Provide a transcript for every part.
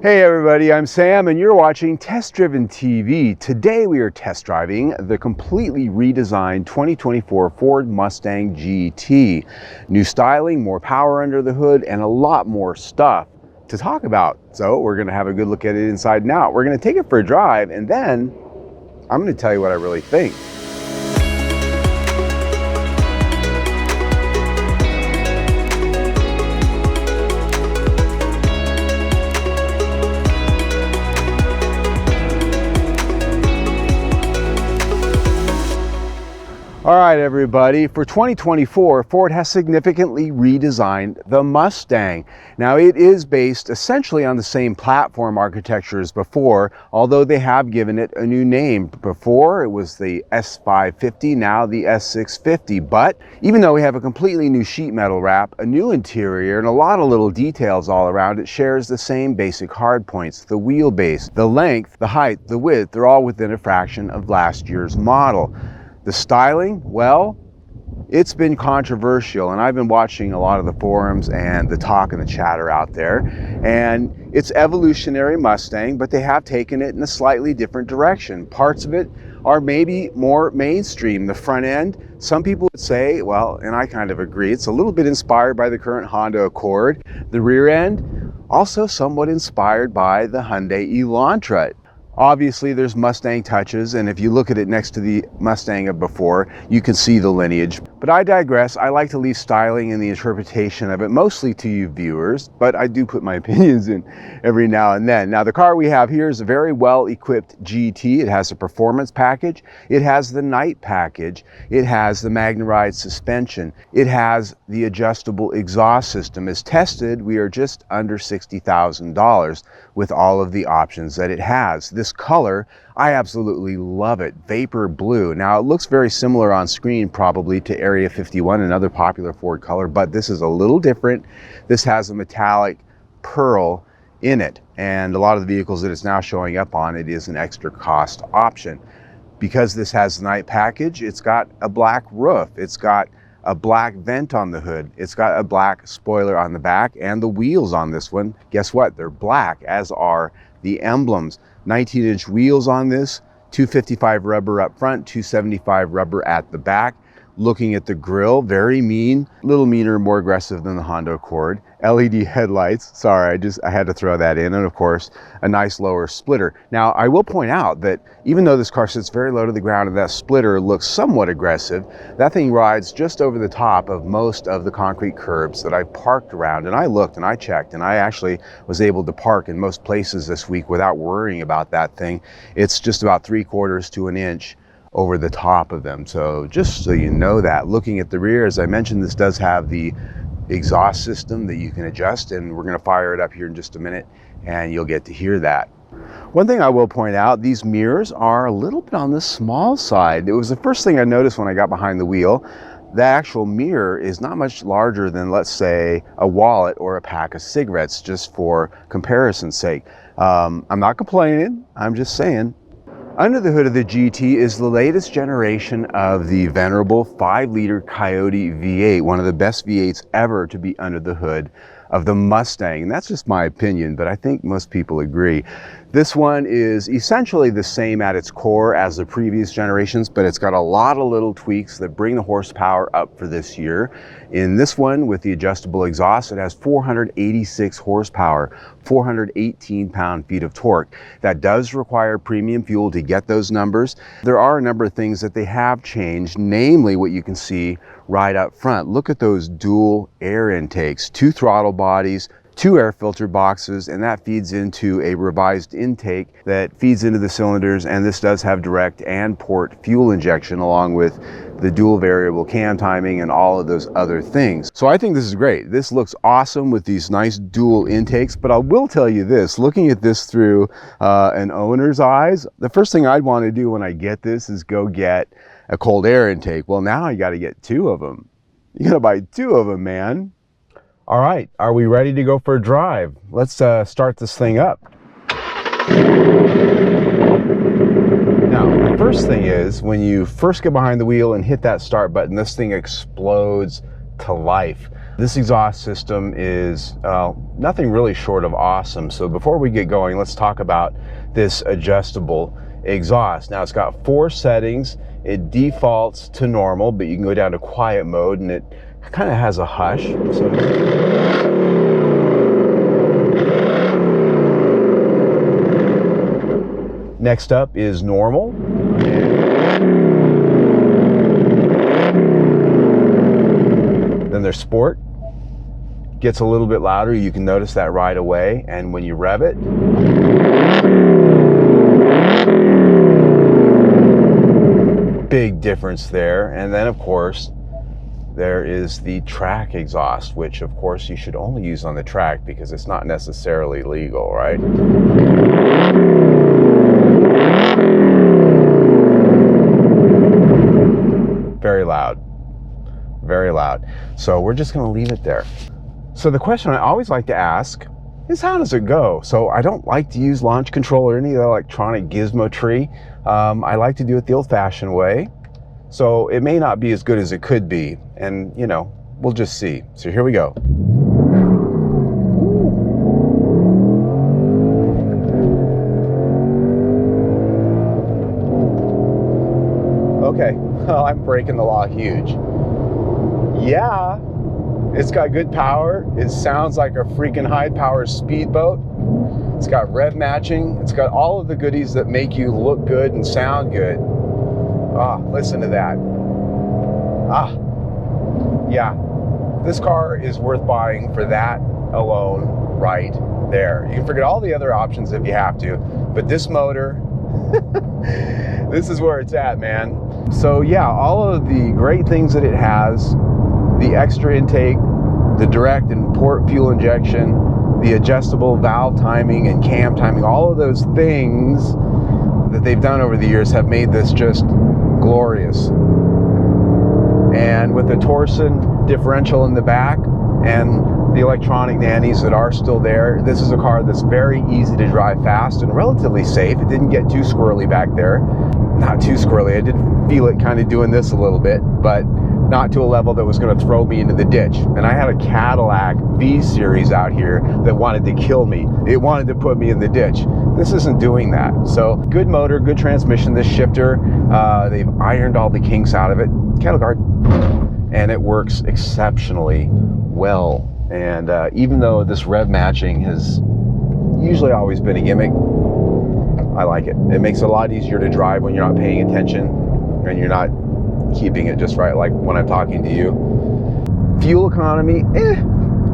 Hey everybody, I'm Sam and you're watching Test Driven TV. Today we are test driving the completely redesigned 2024 Ford Mustang GT. New styling, more power under the hood, and a lot more stuff to talk about. So we're going to have a good look at it inside and out. We're going to take it for a drive and then I'm going to tell you what I really think. All right, everybody, for 2024, Ford has significantly redesigned the Mustang. Now, it is based essentially on the same platform architecture as before, although they have given it a new name. Before, it was the S550, now the S650. But even though we have a completely new sheet metal wrap, a new interior, and a lot of little details all around, it shares the same basic hard points. The wheelbase, the length, the height, the width, they're all within a fraction of last year's model. The styling, well, it's been controversial, and I've been watching a lot of the forums and the talk and the chatter out there, and it's evolutionary Mustang, but they have taken it in a slightly different direction. Parts of it are maybe more mainstream. The front end, some people would say, well, and I kind of agree, it's a little bit inspired by the current Honda Accord. The rear end, also somewhat inspired by the Hyundai Elantra. Obviously, there's Mustang touches, and if you look at it next to the Mustang of before, you can see the lineage. But I digress. I like to leave styling and the interpretation of it mostly to you viewers, but I do put my opinions in every now and then. Now, the car we have here is a very well-equipped GT. It has a performance package. It has the night package. It has the MagneRide suspension. It has the adjustable exhaust system. As tested, we are just under $60,000 with all of the options that it has. This color, I absolutely love it, vapor blue. Now, it looks very similar on screen probably to Area 51, another popular Ford color, but this is a little different. This has a metallic pearl in it, and a lot of the vehicles that it's now showing up on, it is an extra cost option. Because this has the night package, it's got a black roof, it's got a black vent on the hood, it's got a black spoiler on the back, and the wheels on this one, guess what? They're black, as are the emblems. 19-inch wheels on this, 255 rubber up front, 275 rubber at the back. Looking at the grille, very mean, a little meaner, more aggressive than the Honda Accord. LED headlights, sorry, I had to throw that in, and of course, a nice lower splitter. Now, I will point out that even though this car sits very low to the ground and that splitter looks somewhat aggressive, that thing rides just over the top of most of the concrete curbs that I've parked around. And I looked and I checked, and I actually was able to park in most places this week without worrying about that thing. It's just about 3/4 to an inch over the top of them. So just so you know that. Looking at the rear, as I mentioned, this does have the exhaust system that you can adjust, and we're going to fire it up here in just a minute and you'll get to hear that. One thing I will point out, these mirrors are a little bit on the small side. It was the first thing I noticed when I got behind the wheel. The actual mirror is not much larger than, let's say, a wallet or a pack of cigarettes, just for comparison's sake. I'm not complaining, I'm just saying. Under the hood of the GT is the latest generation of the venerable 5-liter Coyote V8, one of the best V8s ever to be under the hood of the Mustang. And that's just my opinion, but I think most people agree. This one is essentially the same at its core as the previous generations, but it's got a lot of little tweaks that bring the horsepower up for this year. In this one, with the adjustable exhaust, it has 486 horsepower, 418 pound-feet of torque. That does require premium fuel to get those numbers. There are a number of things that they have changed, namely what you can see right up front. Look at those dual air intakes, 2 throttle bodies, 2 air filter boxes, and that feeds into a revised intake that feeds into the cylinders, and this does have direct and port fuel injection along with the dual variable cam timing and all of those other things. So I think this is great. This looks awesome with these nice dual intakes, but I will tell you this, looking at this through an owner's eyes, the first thing I'd want to do when I get this is go get a cold air intake. Well, now you got to get 2 of them. You got to buy 2 of them, man. All right, are we ready to go for a drive? Let's start this thing up. Now, the first thing is, when you first get behind the wheel and hit that start button, this thing explodes to life. This exhaust system is nothing really short of awesome. So before we get going, let's talk about this adjustable exhaust. Now it's got 4 settings. It defaults to normal, but you can go down to quiet mode and it kind of has a hush. So next up is normal. Then there's sport. Gets a little bit louder. You can notice that right away. And when you rev it, big difference there. And then of course, there is the track exhaust, which of course you should only use on the track because it's not necessarily legal, right? Very loud, very loud. So we're just gonna leave it there. So the question I always like to ask is, how does it go? So I don't like to use launch control or any of the electronic gizmo tree. I like to do it the old-fashioned way. So it may not be as good as it could be. And you know, we'll just see. So here we go. Okay, well, I'm breaking the law huge. Yeah, it's got good power. It sounds like a freaking high-power speedboat. It's got rev matching. It's got all of the goodies that make you look good and sound good. Ah, listen to that. Ah, yeah. This car is worth buying for that alone right there. You can forget all the other options if you have to, but this motor, this is where it's at, man. So yeah, all of the great things that it has, the extra intake, the direct and port fuel injection, the adjustable valve timing and cam timing, all of those things that they've done over the years have made this just glorious. And with the Torsen differential in the back and the electronic nannies that are still there, this is a car that's very easy to drive fast and relatively safe. It didn't get too squirrely back there. Not too squirrely. I did feel it kind of doing this a little bit, but not to a level that was going to throw me into the ditch. And I had a Cadillac V-Series out here that wanted to kill me. It wanted to put me in the ditch. This isn't doing that. So good motor, good transmission. This shifter, they've ironed all the kinks out of it. Cattle guard. And it works exceptionally well. And even though this rev matching has usually always been a gimmick, I like it. It makes it a lot easier to drive when you're not paying attention and you're not keeping it just right, like when I'm talking to you. Fuel economy,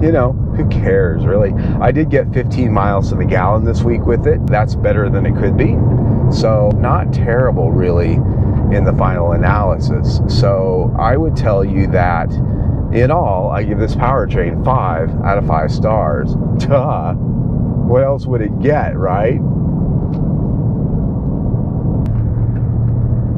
you know, who cares really? I did get 15 miles to the gallon this week with it. That's better than it could be. So not terrible really in the final analysis. So I would tell you that in all, I give this powertrain 5 out of 5 stars. Duh. What else would it get, right?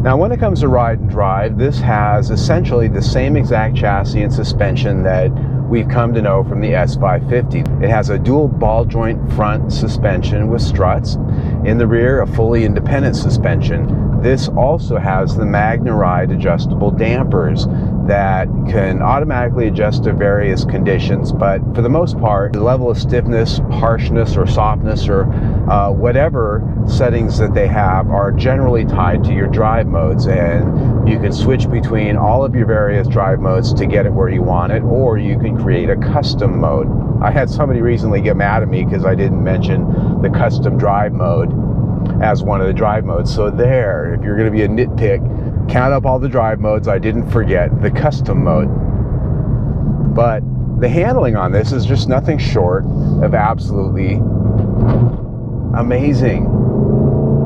Now, when it comes to ride and drive, this has essentially the same exact chassis and suspension that we've come to know from the S550. It has a dual ball joint front suspension with struts. In the rear, a fully independent suspension. This also has the MagneRide adjustable dampers that can automatically adjust to various conditions, but for the most part, the level of stiffness, harshness, or softness, or whatever settings that they have are generally tied to your drive modes, and you can switch between all of your various drive modes to get it where you want it, or you can create a custom mode. I had somebody recently get mad at me because I didn't mention the custom drive mode as one of the drive modes. So there, if you're going to be a nitpick, count up all the drive modes. I didn't forget the custom mode. But the handling on this is just nothing short of absolutely amazing.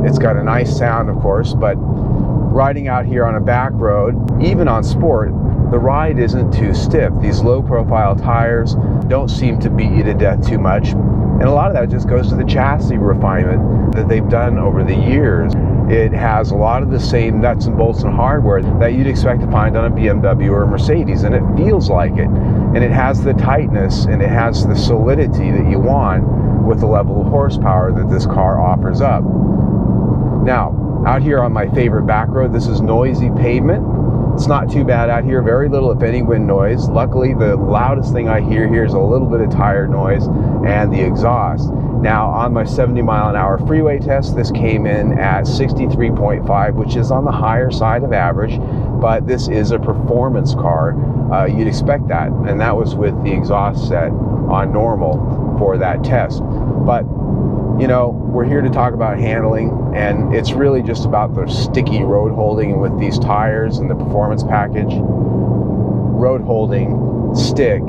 It's got a nice sound, of course, but riding out here on a back road, even on sport, the ride isn't too stiff. These low profile tires don't seem to beat you to death too much. And a lot of that just goes to the chassis refinement that they've done over the years. It has a lot of the same nuts and bolts and hardware that you'd expect to find on a BMW or a Mercedes, and it feels like it. And it has the tightness and it has the solidity that you want with the level of horsepower that this car offers up. Now, out here on my favorite back road, this is noisy pavement. It's not too bad out here, very little if any wind noise. Luckily, the loudest thing I hear here is a little bit of tire noise and the exhaust. Now, on my 70-mile-an-hour freeway test, this came in at 63.5, which is on the higher side of average, but this is a performance car. You'd expect that, and that was with the exhaust set on normal for that test. But you know, we're here to talk about handling, and it's really just about the sticky road holding. And with these tires and the performance package, road holding stick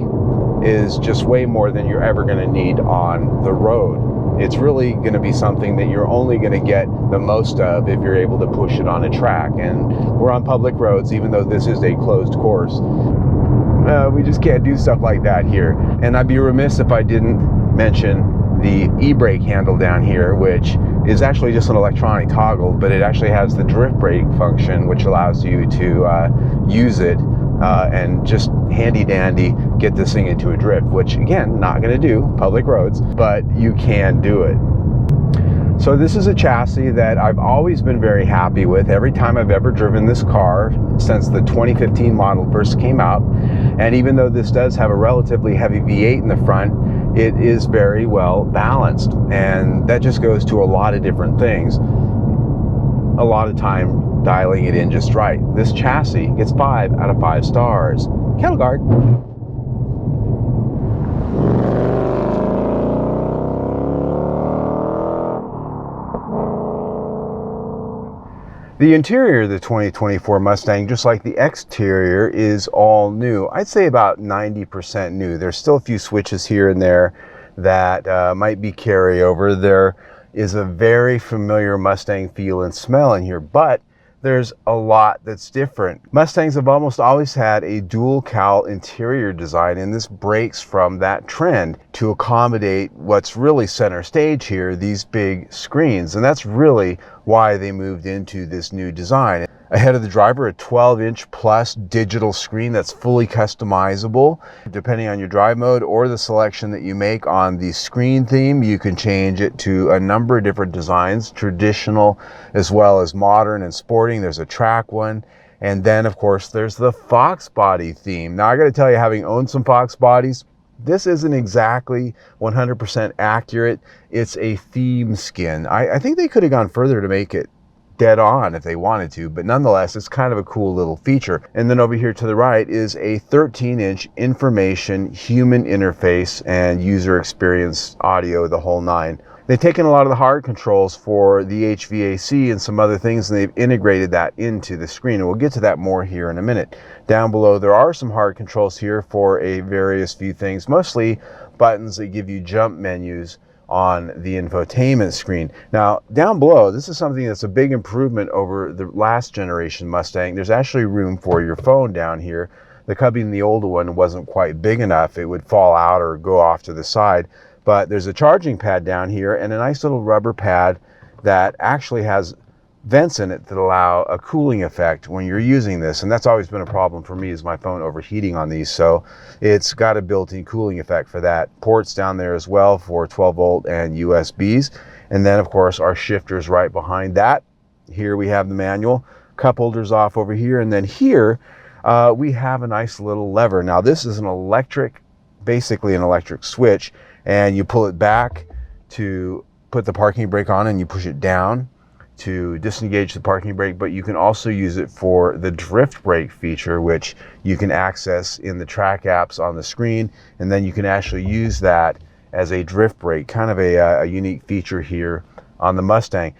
is just way more than you're ever going to need on the road. It's really going to be something that you're only going to get the most of if you're able to push it on a track. And we're on public roads, even though this is a closed course. We just can't do stuff like that here. And I'd be remiss if I didn't mention the e-brake handle down here, which is actually just an electronic toggle, but it actually has the drift brake function, which allows you to use it and just handy dandy get this thing into a drift, which again, not going to do public roads, but you can do it. So this is a chassis that I've always been very happy with every time I've ever driven this car since the 2015 model first came out. And even though this does have a relatively heavy V8 in the front, it is very well balanced, and that just goes to a lot of different things. A lot of time dialing it in just right. This chassis gets 5 out of 5 stars. Cattle guard. The interior of the 2024 Mustang, just like the exterior, is all new. I'd say about 90% new. There's still a few switches here and there that might be carryover. There is a very familiar Mustang feel and smell in here, but there's a lot that's different. Mustangs have almost always had a dual cowl interior design, and this breaks from that trend to accommodate what's really center stage here, these big screens. And that's really why they moved into this new design. Ahead of the driver, a 12-inch plus digital screen that's fully customizable. Depending on your drive mode or the selection that you make on the screen theme, you can change it to a number of different designs, traditional as well as modern and sporting. There's a track one. And then, of course, there's the Fox body theme. Now, I got to tell you, having owned some Fox bodies, this isn't exactly 100% accurate. It's a theme skin. I think they could have gone further to make it dead on if they wanted to, but nonetheless, it's kind of a cool little feature. And then over here to the right is a 13-inch information, human interface, and user experience audio, the whole nine. They've taken a lot of the hard controls for the HVAC and some other things, and they've integrated that into the screen. And we'll get to that more here in a minute. Down below, there are some hard controls here for a various few things, mostly buttons that give you jump menus on the infotainment screen. Now, down below, this is something that's a big improvement over the last generation Mustang. There's actually room for your phone down here. The cubby in the older one wasn't quite big enough. It would fall out or go off to the side. But there's a charging pad down here and a nice little rubber pad that actually has vents in it that allow a cooling effect when you're using this. And that's always been a problem for me, is my phone overheating on these. So it's got a built-in cooling effect for that. Ports down there as well for 12 volt and USBs. And then of course our shifters right behind that. Here we have the manual, cup holders off over here. And then here we have a nice little lever. Now this is an electric, basically an electric switch, and you pull it back to put the parking brake on, and you push it down to disengage the parking brake. But you can also use it for the drift brake feature, which you can access in the track apps on the screen, and then you can actually use that as a drift brake, kind of a unique feature here on the Mustang.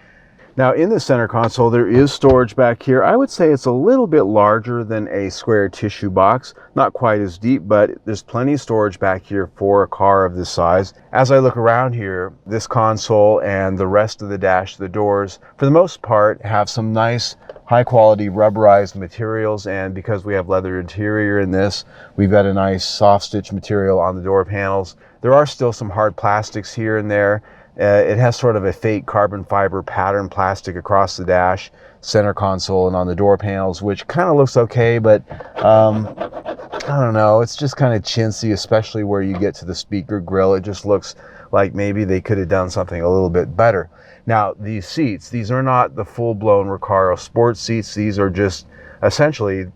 Now in the center console, there is storage back here. I would say it's a little bit larger than a square tissue box, not quite as deep, but there's plenty of storage back here for a car of this size. As I look around here, this console and the rest of the dash, the doors, for the most part, have some nice high quality rubberized materials, and because we have leather interior in this, we've got a nice soft stitch material on the door panels. There are still some hard plastics here and there. It has sort of a fake carbon fiber pattern plastic across the dash, center console, and on the door panels, which kind of looks okay, but I don't know, it's just kind of chintzy, especially where you get to the speaker grill. It just looks like maybe they could have done something a little bit better. Now, these seats, these are not the full-blown Recaro sports seats. These are just essentially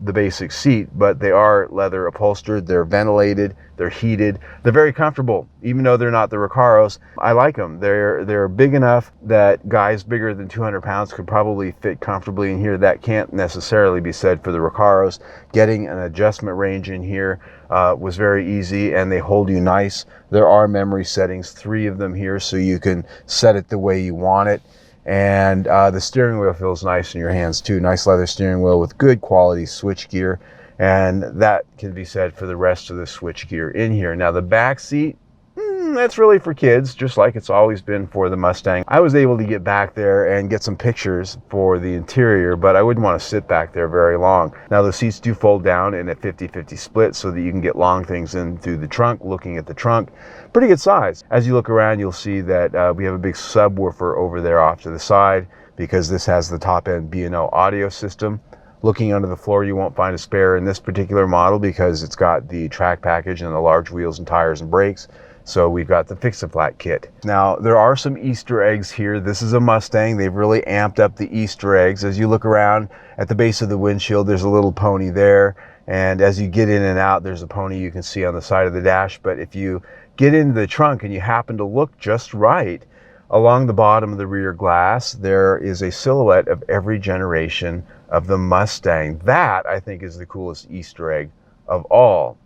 the basic seat, but they are leather upholstered, they're ventilated, they're heated, they're very comfortable, even though they're not the Recaros. I like them. They're big enough that guys bigger than 200 pounds could probably fit comfortably in here. That can't necessarily be said for the Recaros. Getting an adjustment range in here was very easy, and they hold you nice. There are memory settings, 3 of them here, so you can set it the way you want it. And the steering wheel feels nice in your hands too. Nice leather steering wheel with good quality switch gear, and that can be said for the rest of the switch gear in here. Now the back seat, that's really for kids, just like it's always been for the Mustang. I was able to get back there and get some pictures for the interior, but I wouldn't want to sit back there very long. Now the seats do fold down in a 50-50 split so that you can get long things in through the trunk. Looking at the trunk, pretty good size. As you look around, you'll see that we have a big subwoofer over there off to the side, because this has the top end B&O audio system. Looking under the floor, you won't find a spare in this particular model because it's got the track package and the large wheels and tires and brakes. So we've got the Fix-A-Flat kit. Now there are some Easter eggs here. This is a Mustang. They've really amped up the Easter eggs. As you look around at the base of the windshield, there's a little pony there. And as you get in and out, there's a pony you can see on the side of the dash. But if you get into the trunk and you happen to look just right, along the bottom of the rear glass, there is a silhouette of every generation of the Mustang. That, I think, is the coolest Easter egg of all.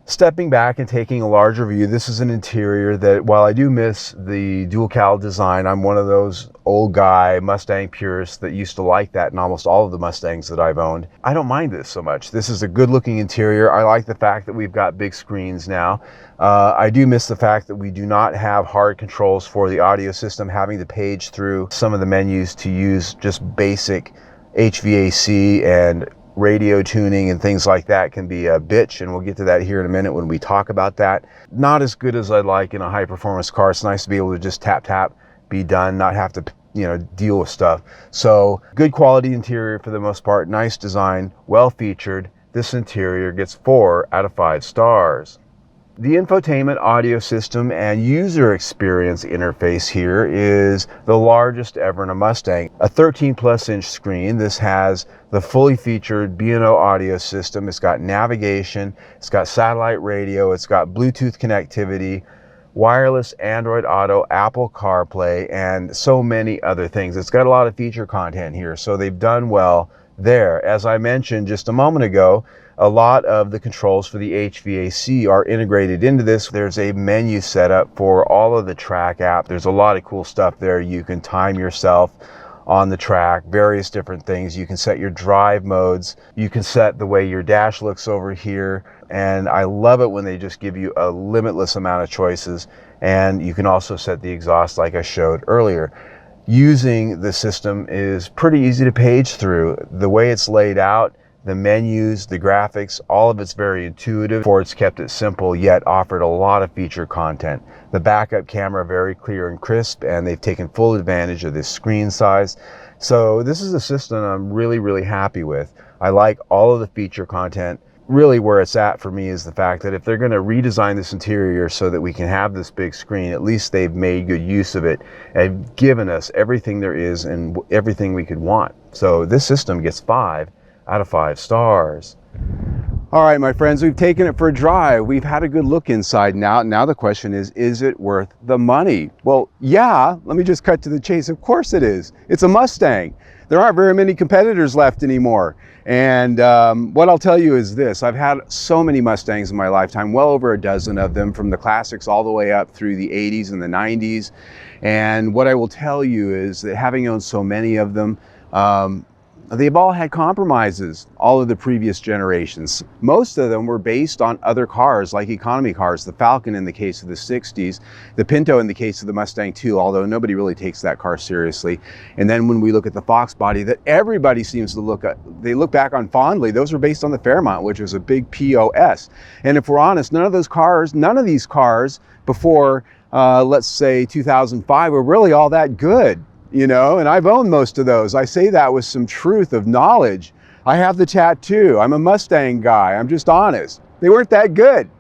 Stepping back and taking a larger view, this is an interior that, while I do miss the dual cowl design, I'm one of those old guy Mustang purists that used to like that in almost all of the Mustangs that I've owned. I don't mind this so much. This is a good looking interior. I like the fact that we've got big screens now. I do miss the fact that we do not have hard controls for the audio system. Having to page through some of the menus to use just basic HVAC and radio tuning and things like that can be a bitch, and we'll get to that here in a minute when we talk about that. Not as good as I'd like in a high performance car. It's nice to be able to just tap, be done, not have to, deal with stuff. So good quality interior for the most part, nice design, well featured. This interior gets 4 out of 5 stars. The infotainment audio system and user experience interface here is the largest ever in a Mustang. A 13+ inch screen. This has the fully featured B&O audio system. It's got navigation, it's got satellite radio, it's got Bluetooth connectivity, wireless Android Auto, Apple CarPlay, and so many other things. It's got a lot of feature content here, so they've done well there. As I mentioned just a moment ago, a lot of the controls for the HVAC are integrated into this. There's a menu set up for all of the track app. There's a lot of cool stuff there. You can time yourself on the track, various different things. You can set your drive modes. You can set the way your dash looks over here. And I love it when they just give you a limitless amount of choices. And you can also set the exhaust like I showed earlier. Using the system is pretty easy to page through. The way it's laid out, the menus, the graphics, all of it's very intuitive. Ford's kept it simple, yet offered a lot of feature content. The backup camera, very clear and crisp, and they've taken full advantage of this screen size. So this is a system I'm really, really happy with. I like all of the feature content. Really where it's at for me is the fact that if they're going to redesign this interior so that we can have this big screen, at least they've made good use of it and given us everything there is and everything we could want. So this system gets 5 out of 5 stars. All right, my friends, we've taken it for a drive. We've had a good look inside now. Now the question is it worth the money? Well, yeah, let me just cut to the chase. Of course it is. It's a Mustang. There aren't very many competitors left anymore. And what I'll tell you is this: I've had so many Mustangs in my lifetime, well over a dozen of them, from the classics all the way up through the 80s and the 90s. And what I will tell you is that having owned so many of them, they've all had compromises, all of the previous generations. Most of them were based on other cars, like economy cars, the Falcon in the case of the 60s, the Pinto in the case of the Mustang II, although nobody really takes that car seriously. And then when we look at the Fox body that everybody seems to look at, they look back on fondly, those were based on the Fairmont, which was a big POS. And if we're honest, none of these cars before, let's say 2005 were really all that good. And I've owned most of those. I say that with some truth of knowledge. I have the tattoo. I'm a Mustang guy. I'm just honest. They weren't that good,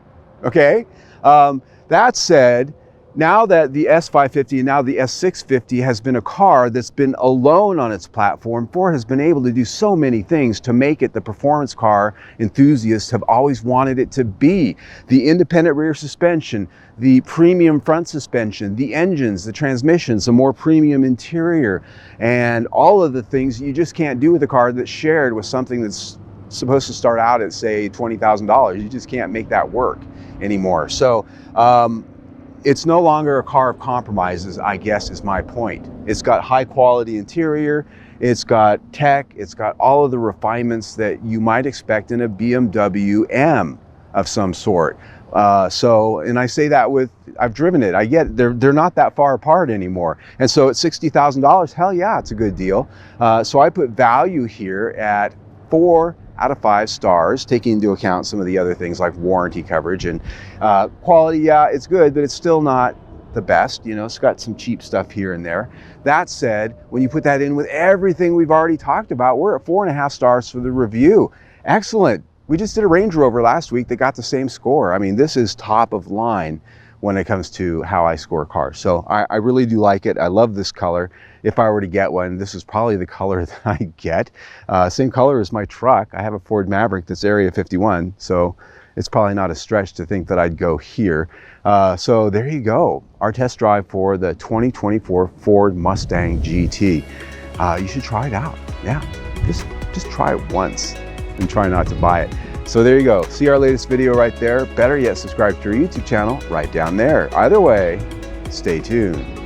okay? That said, Now that the S550 and now the S650 has been a car that's been alone on its platform, Ford has been able to do so many things to make it the performance car enthusiasts have always wanted it to be. The independent rear suspension, the premium front suspension, the engines, the transmissions, a more premium interior, and all of the things you just can't do with a car that's shared with something that's supposed to start out at, say, $20,000. You just can't make that work anymore. So, it's no longer a car of compromises, I guess is my point. It's got high quality interior, it's got tech, it's got all of the refinements that you might expect in a BMW M of some sort. And I say that with, I've driven it, I get it. They're not that far apart anymore. And so at $60,000, hell yeah, it's a good deal. So I put value here at 4 out of 5 stars, taking into account some of the other things like warranty coverage and quality. Yeah, it's good, but it's still not the best. You know, it's got some cheap stuff here and there. That said, when you put that in with everything we've already talked about, we're at 4.5 stars for the review. Excellent. We just did a Range Rover last week that got the same score. I mean, this is top of line when it comes to how I score cars. So I really do like it. I love this color. If I were to get one, this is probably the color that I get. Same color as my truck. I have a Ford Maverick that's Area 51, so it's probably not a stretch to think that I'd go here. So there you go. Our test drive for the 2024 Ford Mustang GT. You should try it out. Yeah, just try it once and try not to buy it. So there you go. See our latest video right there. Better yet, subscribe to our YouTube channel right down there. Either way, stay tuned.